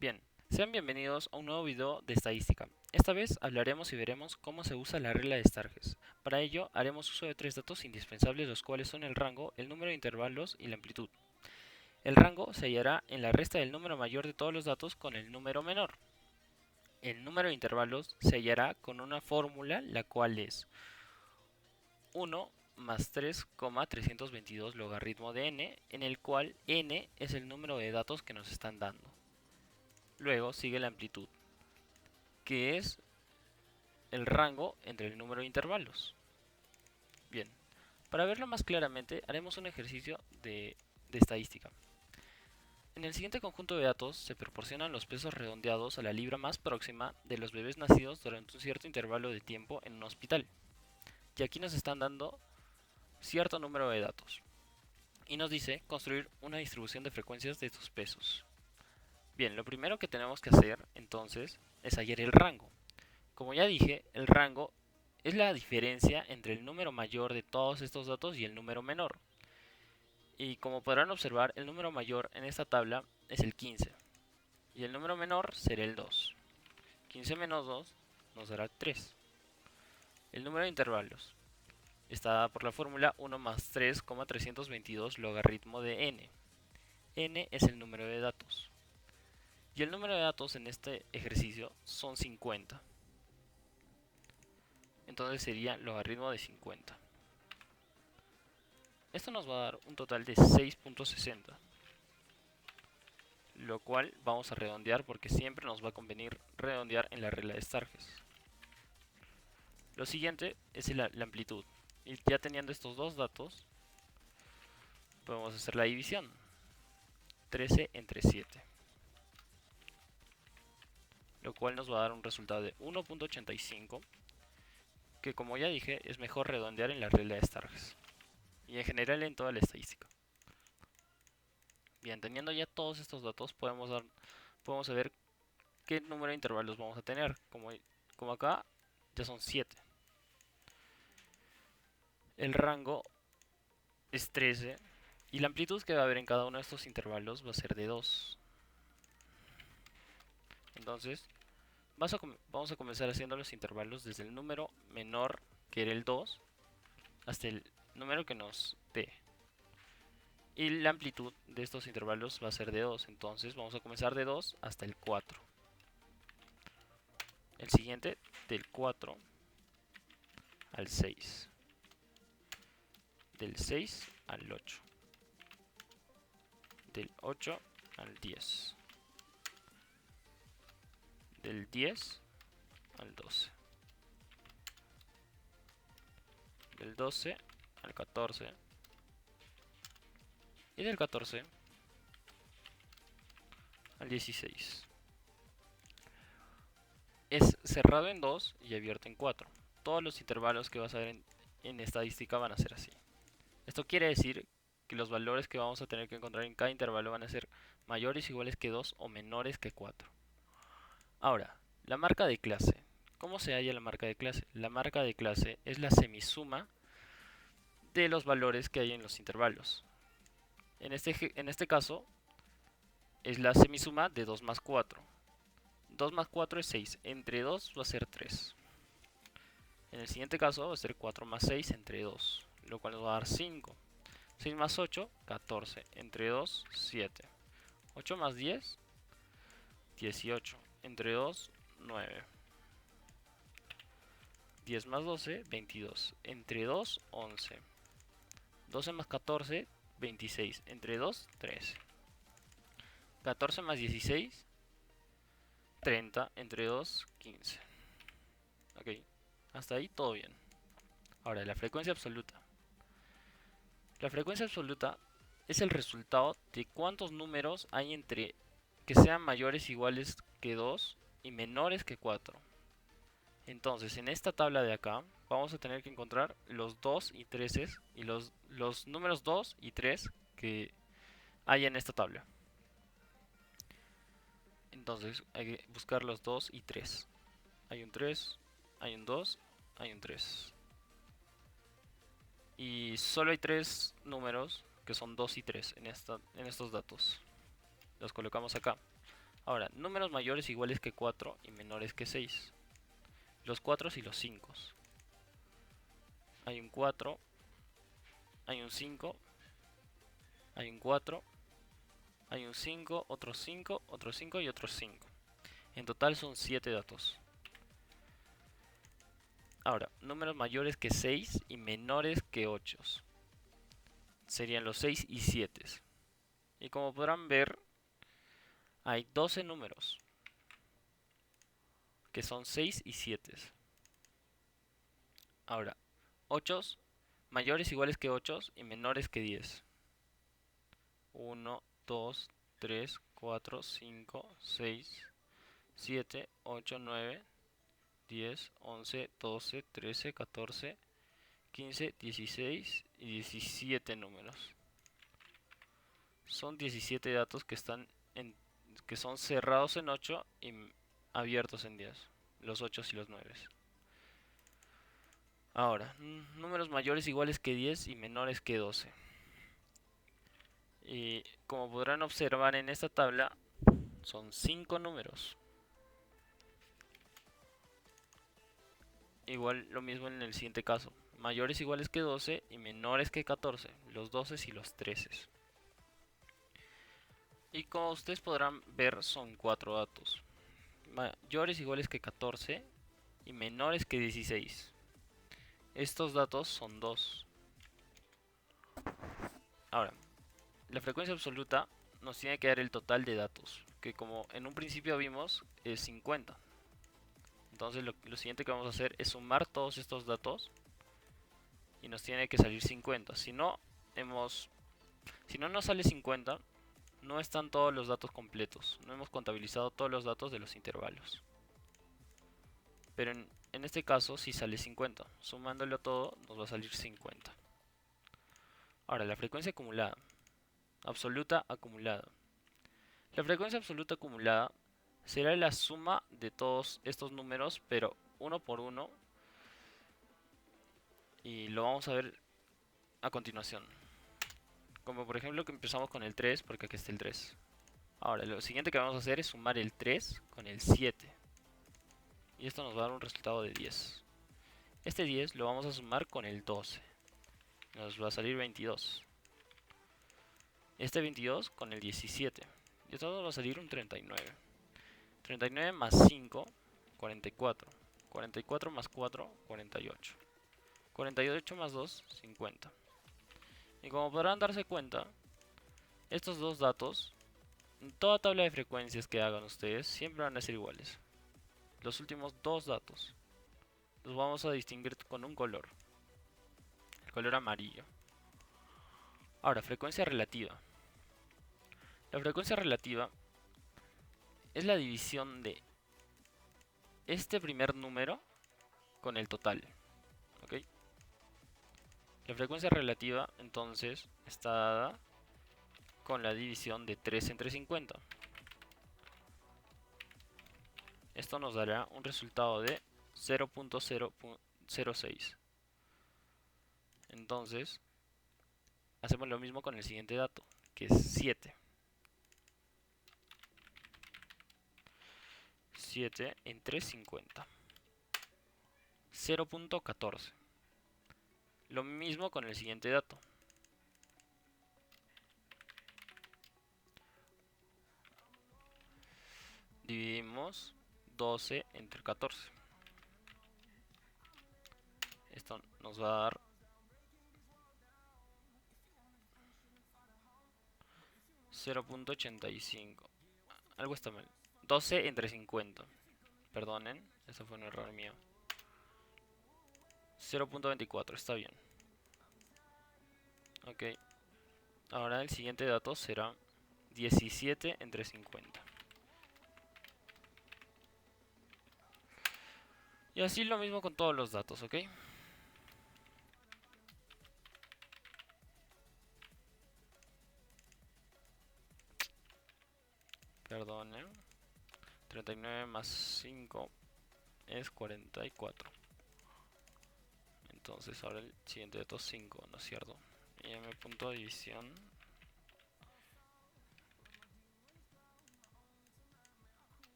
Bien, sean bienvenidos a un nuevo video de estadística. Esta vez hablaremos y veremos cómo se usa la regla de Stargess. Para ello haremos uso de tres datos indispensables, los cuales son el rango, el número de intervalos y la amplitud. El rango se hallará en la resta del número mayor de todos los datos con el número menor. El número de intervalos se hallará con una fórmula, la cual es 1 más 3,322 logaritmo de n, en el cual n es el número de datos que nos están dando. Luego sigue la amplitud, que es el rango entre el número de intervalos. Bien, para verlo más claramente haremos un ejercicio de estadística. En el siguiente conjunto de datos se proporcionan los pesos redondeados a la libra más próxima de los bebés nacidos durante un cierto intervalo de tiempo en un hospital. Y aquí nos están dando cierto número de datos. Y nos dice construir una distribución de frecuencias de estos pesos. Bien, lo primero que tenemos que hacer entonces es hallar el rango. Como ya dije, el rango es la diferencia entre el número mayor de todos estos datos y el número menor. Y como podrán observar, el número mayor en esta tabla es el 15 y el número menor será el 2. 15 menos 2 nos dará 3. El número de intervalos está dada por la fórmula 1 más 3,322 logaritmo de n. N es el número de datos. Y el número de datos en este ejercicio son 50. Entonces sería logaritmo de 50. Esto nos va a dar un total de 6,60, lo cual vamos a redondear porque siempre nos va a convenir redondear en la regla de Stargess. Lo siguiente es la amplitud, y ya teniendo estos dos datos podemos hacer la división. 13 entre 7, lo cual nos va a dar un resultado de 1,85, que como ya dije es mejor redondear en la regla de Stargess y en general en toda la estadística. Bien, teniendo ya todos estos datos podemos saber qué número de intervalos vamos a tener. Como acá ya son 7. El rango es 13 y la amplitud que va a haber en cada uno de estos intervalos va a ser de 2. Entonces vamos a comenzar haciendo los intervalos desde el número menor, que era el 2, hasta el número que nos dé. Y la amplitud de estos intervalos va a ser de 2. Entonces vamos a comenzar de 2 hasta el 4. El siguiente del 4 al 6. Del 6 al 8. Del 8 al 10. Del 10 al 12. Del 12 al 14. Y del 14 al 16. Es cerrado en 2 y abierto en 4. Todos los intervalos que vas a ver en estadística van a ser así. Esto quiere decir que los valores que vamos a tener que encontrar en cada intervalo van a ser mayores, iguales que 2 o menores que 4. Ahora, la marca de clase. ¿Cómo se halla la marca de clase? La marca de clase es la semisuma de los valores que hay en los intervalos. En este caso es la semisuma de 2 más 4. 2 más 4 es 6. Entre 2 va a ser 3. En el siguiente caso va a ser 4 más 6 entre 2, lo cual nos va a dar 5. 6 más 8, 14. Entre 2, 7. 8 más 10, 18. Entre 2, 9. 10 más 12, 22. Entre 2, 11. 12 más 14, 26. Entre 2, 13. 14 más 16, 30. Entre 2, 15. Ok, hasta ahí todo bien. Ahora, la frecuencia absoluta. La frecuencia absoluta es el resultado de cuántos números hay entre que sean mayores o iguales que 2 y menores que 4. Entonces, en esta tabla de acá, vamos a tener que encontrar los 2 y 3 y los números 2 y 3 que hay en esta tabla. Entonces, hay que buscar los 2 y 3. Hay un 3, hay un 2, hay un 3. Y solo hay 3 números que son 2 y 3 en estos datos. Los colocamos acá. Ahora, números mayores iguales que 4 y menores que 6. Los 4 y los 5. Hay un 4, hay un 5, hay un 4, hay un 5, otro 5, otro 5 y otros 5. En total son 7 datos. Ahora, números mayores que 6 y menores que 8. Serían los 6 y 7. Y como podrán ver, hay 12 números, que son 6 y 7. Ahora, 8 mayores iguales que 8 y menores que 10. 1, 2, 3, 4, 5, 6, 7, 8, 9, 10, 11, 12, 13, 14, 15, 16 y 17 números. Son 17 datos que son cerrados en 8 y abiertos en 10. Los 8 y los 9. Ahora, números mayores iguales que 10 y menores que 12. Y como podrán observar en esta tabla, son 5 números. Igual lo mismo en el siguiente caso. Mayores iguales que 12 y menores que 14. Los 12 y los 13. Y como ustedes podrán ver, son 4 datos. Mayores iguales que 14 y menores que 16. Estos datos son 2. Ahora, la frecuencia absoluta nos tiene que dar el total de datos, que como en un principio vimos es 50. Entonces lo siguiente que vamos a hacer es sumar todos estos datos y nos tiene que salir 50. Si no nos sale 50, no están todos los datos completos. No hemos contabilizado todos los datos de los intervalos. Pero en este caso sí sale 50. Sumándolo todo nos va a salir 50. Ahora, la frecuencia acumulada. Absoluta acumulada. La frecuencia absoluta acumulada será la suma de todos estos números, pero uno por uno. Y lo vamos a ver a continuación. Como por ejemplo que empezamos con el 3, porque aquí está el 3. Ahora, lo siguiente que vamos a hacer es sumar el 3 con el 7. Y esto nos va a dar un resultado de 10. Este 10 lo vamos a sumar con el 12. Nos va a salir 22. Este 22 con el 17. Y esto nos va a salir un 39. 39 más 5, 44. 44 más 4, 48. 48 más 2, 50. Y como podrán darse cuenta, estos dos datos, en toda tabla de frecuencias que hagan ustedes, siempre van a ser iguales. Los últimos dos datos los vamos a distinguir con un color, el color amarillo. Ahora, frecuencia relativa. La frecuencia relativa es la división de este primer número con el total. ¿Ok? La frecuencia relativa entonces está dada con la división de 3 entre 50. Esto nos dará un resultado de 0.006. Entonces, hacemos lo mismo con el siguiente dato, que es 7. 7 entre 50. 0.14. Lo mismo con el siguiente dato. Dividimos 12 entre 14. Esto nos va a dar 0.85. Algo está mal. 12 entre 50. Perdonen, eso fue un error mío. 0.24, está bien. Ok. Ahora el siguiente dato será 17 entre 50. Y así lo mismo con todos los datos, ¿ok? Perdonen. 39 más 5 es 44. Entonces ahora el siguiente dato es 5, ¿no es cierto? Y m punto de división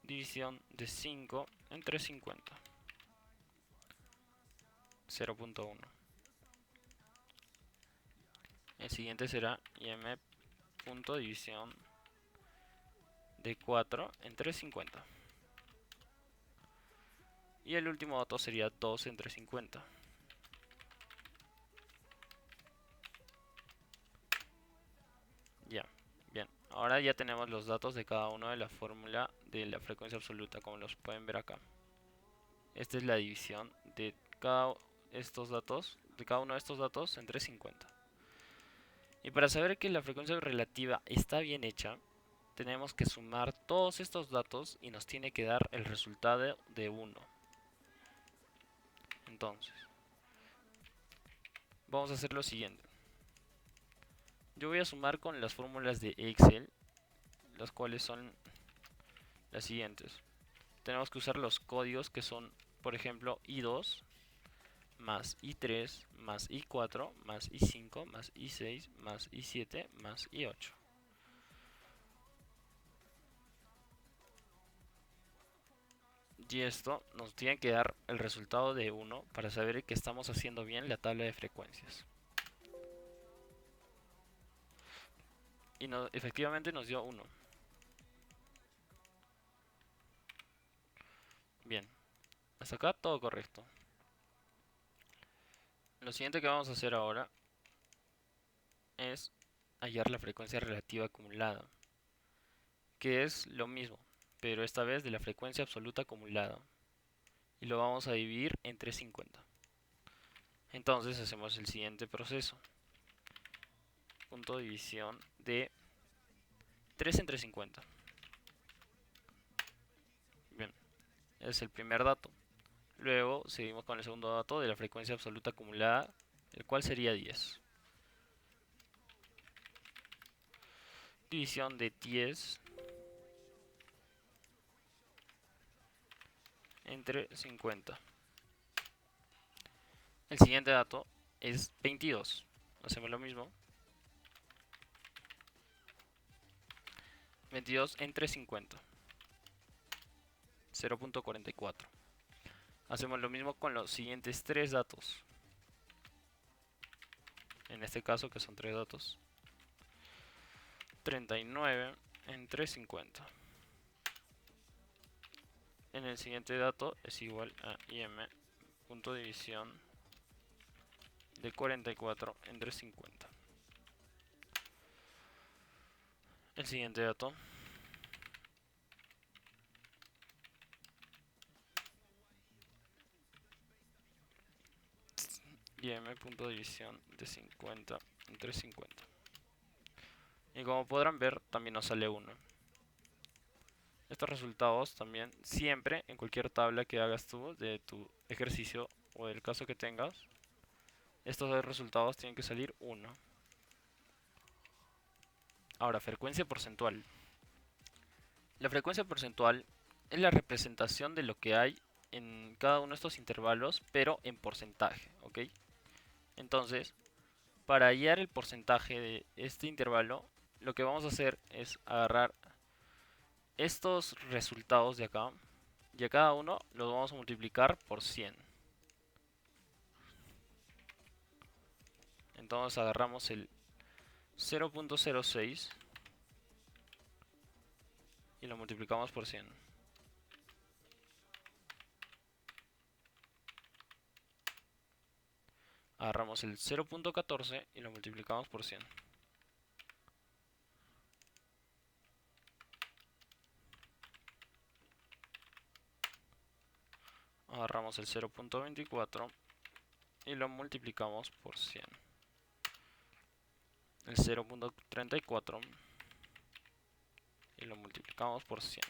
división de 5 entre 50. 0.1. El siguiente será IM punto división de 4 entre 50. Y el último dato sería 2 entre 50. Ya, bien. Ahora ya tenemos los datos de cada uno de la fórmula de la frecuencia absoluta, como los pueden ver acá. Esta es la división de cada estos datos, de cada uno de estos datos entre 50. Y para saber que la frecuencia relativa está bien hecha, tenemos que sumar todos estos datos y nos tiene que dar el resultado de 1. Entonces, vamos a hacer lo siguiente. Yo voy a sumar con las fórmulas de Excel, las cuales son las siguientes. Tenemos que usar los códigos que son, por ejemplo, I2 más I3 más I4 más I5 más I6 más I7 más I8. Y esto nos tiene que dar el resultado de 1 para saber que estamos haciendo bien la tabla de frecuencias. Y efectivamente nos dio 1. Bien, hasta acá todo correcto. Lo siguiente que vamos a hacer ahora es hallar la frecuencia relativa acumulada, que es lo mismo, pero esta vez de la frecuencia absoluta acumulada. Y lo vamos a dividir entre 50. Entonces hacemos el siguiente proceso. Punto de división de 3 entre 50. Bien, es el primer dato. Luego seguimos con el segundo dato de la frecuencia absoluta acumulada, el cual sería 10. División de 10 entre 50. El siguiente dato es 22. Hacemos lo mismo. 22 entre 50. 0.44. Hacemos lo mismo con los siguientes tres datos. En este caso, que son tres datos. 39 entre 50. En el siguiente dato es igual a IM punto de división de 44 entre 50. El siguiente dato IM punto de división de 50 entre 50. Y como podrán ver, también nos sale 1. Estos resultados también siempre en cualquier tabla que hagas tú de tu ejercicio o del caso que tengas, estos dos resultados tienen que salir 1. Ahora, frecuencia porcentual. La frecuencia porcentual es la representación de lo que hay en cada uno de estos intervalos, pero en porcentaje, ¿ok? Entonces, para hallar el porcentaje de este intervalo, lo que vamos a hacer es agarrar estos resultados de acá y a cada uno los vamos a multiplicar por 100. Entonces agarramos el 0.06 y lo multiplicamos por 100. Agarramos el 0.14 y lo multiplicamos por 100. Agarramos el 0.24 y lo multiplicamos por 100. El 0.34 y lo multiplicamos por 100.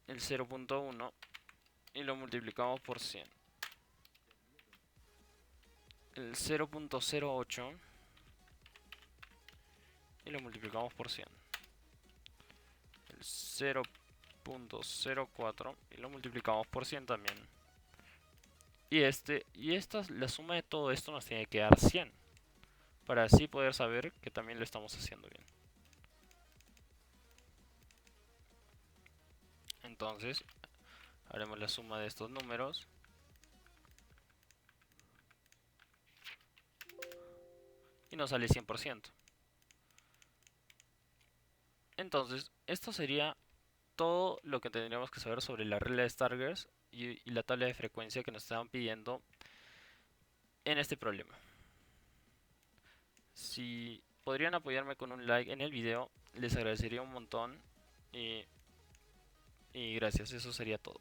El 0.1 y lo multiplicamos por 100. El 0.08 y lo multiplicamos por 100. El 0.04 y lo multiplicamos por 100 también. Y la suma de todo esto nos tiene que dar 100. Para así poder saber que también lo estamos haciendo bien. Entonces haremos la suma de estos números y nos sale 100%. Entonces esto sería todo lo que tendríamos que saber sobre la regla de Stargers y la tabla de frecuencia que nos estaban pidiendo en este problema. Si podrían apoyarme con un like en el video, les agradecería un montón y gracias, eso sería todo.